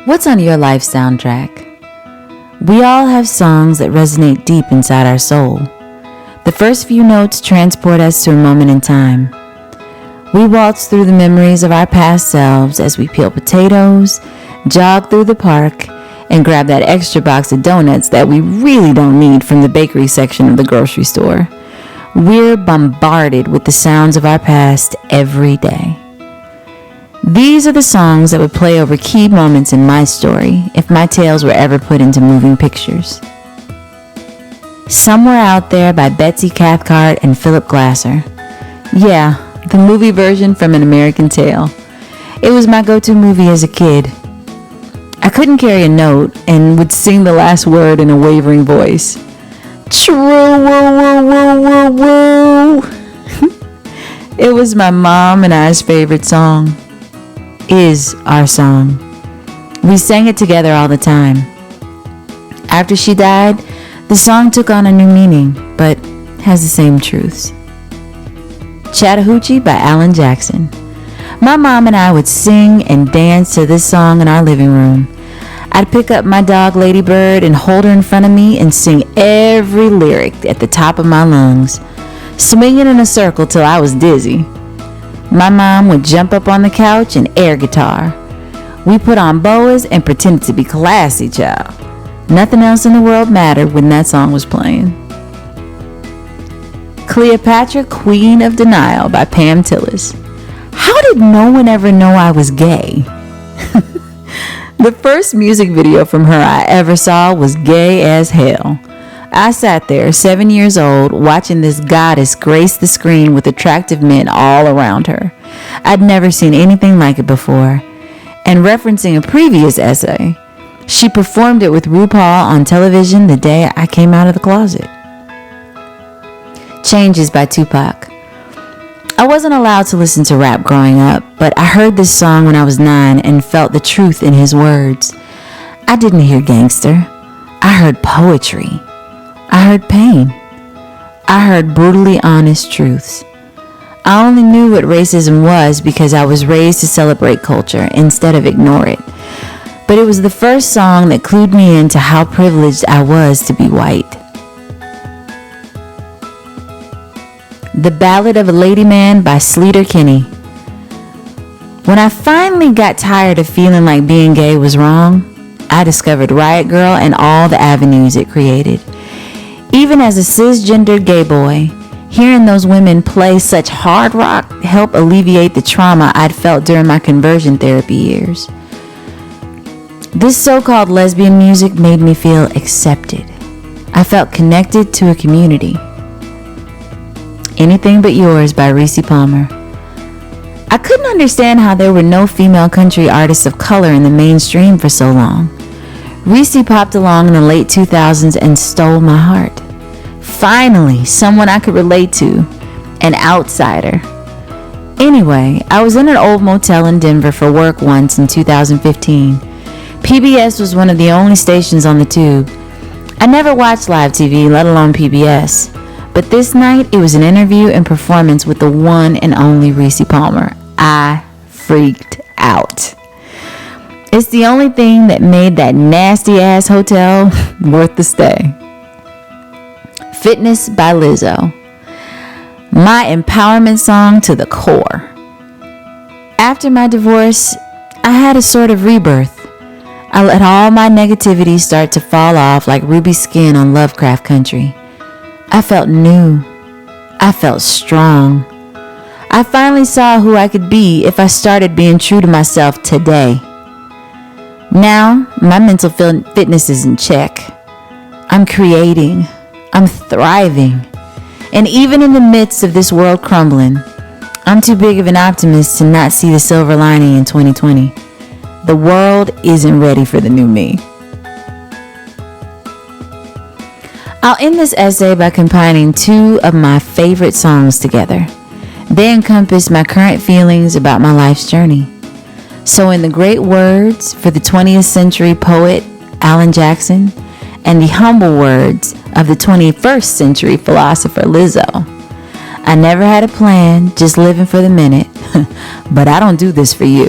What's on your life soundtrack? We all have songs that resonate deep inside our soul. The first few notes transport us to a moment in time. We waltz through the memories of our past selves as we peel potatoes, jog through the park, and grab that extra box of donuts that we really don't need from the bakery section of the grocery store. We're bombarded with the sounds of our past every day. These are the songs that would play over key moments in my story if my tales were ever put into moving pictures. Somewhere Out There by Betsy Cathcart and Philip Glasser. Yeah, the movie version from An American Tale. It was my go-to movie as a kid. I couldn't carry a note and would sing the last word in a wavering voice. True, woo, woo, woo, woo, woo. It was my mom and I's favorite song. Is our song. We sang it together all the time. After she died, the song took on a new meaning, but has the same truths. Chattahoochee by Alan Jackson. My mom and I would sing and dance to this song in our living room. I'd pick up my dog Ladybird and hold her in front of me and sing every lyric at the top of my lungs, swinging in a circle till I was dizzy. My mom would jump up on the couch and air guitar. We put on boas and pretended to be classy, child. Nothing else in the world mattered when that song was playing. Cleopatra, Queen of Denial by Pam Tillis. How did no one ever know I was gay? The first music video from her I ever saw was gay as hell. I sat there, 7 years old, watching this goddess grace the screen with attractive men all around her. I'd never seen anything like it before. And referencing a previous essay, she performed it with RuPaul on television the day I came out of the closet. Changes by Tupac. I wasn't allowed to listen to rap growing up, but I heard this song when I was 9 and felt the truth in his words. I didn't hear gangster. I heard poetry. I heard pain. I heard brutally honest truths. I only knew what racism was because I was raised to celebrate culture instead of ignore it. But it was the first song that clued me into how privileged I was to be white. The Ballad of a Lady Man by Sleater Kinney. When I finally got tired of feeling like being gay was wrong, I discovered Riot Girl and all the avenues it created. Even as a cisgendered gay boy, hearing those women play such hard rock helped alleviate the trauma I'd felt during my conversion therapy years. This so-called lesbian music made me feel accepted. I felt connected to a community. Anything But Yours by Rissi Palmer. I couldn't understand how there were no female country artists of color in the mainstream for so long. Rissi popped along in the late 2000s and stole my heart. Finally, someone I could relate to, an outsider. Anyway, I was in an old motel in Denver for work once in 2015. PBS was one of the only stations on the tube. I never watched live TV, let alone PBS. But this night, it was an interview and performance with the one and only Rissi Palmer. I freaked out. It's the only thing that made that nasty-ass hotel worth the stay. Fitness by Lizzo. My empowerment song to the core. After my divorce, I had a sort of rebirth. I let all my negativity start to fall off like ruby skin on Lovecraft Country. I felt new. I felt strong. I finally saw who I could be if I started being true to myself today. Now, my mental fitness is in check. I'm creating. I'm thriving. And even in the midst of this world crumbling, I'm too big of an optimist to not see the silver lining in 2020. The world isn't ready for the new me. I'll end this essay by combining two of my favorite songs together. They encompass my current feelings about my life's journey. So in the great words for the 20th century poet Alan Jackson and the humble words of the 21st century philosopher Lizzo, I never had a plan, just living for the minute, but I don't do this for you.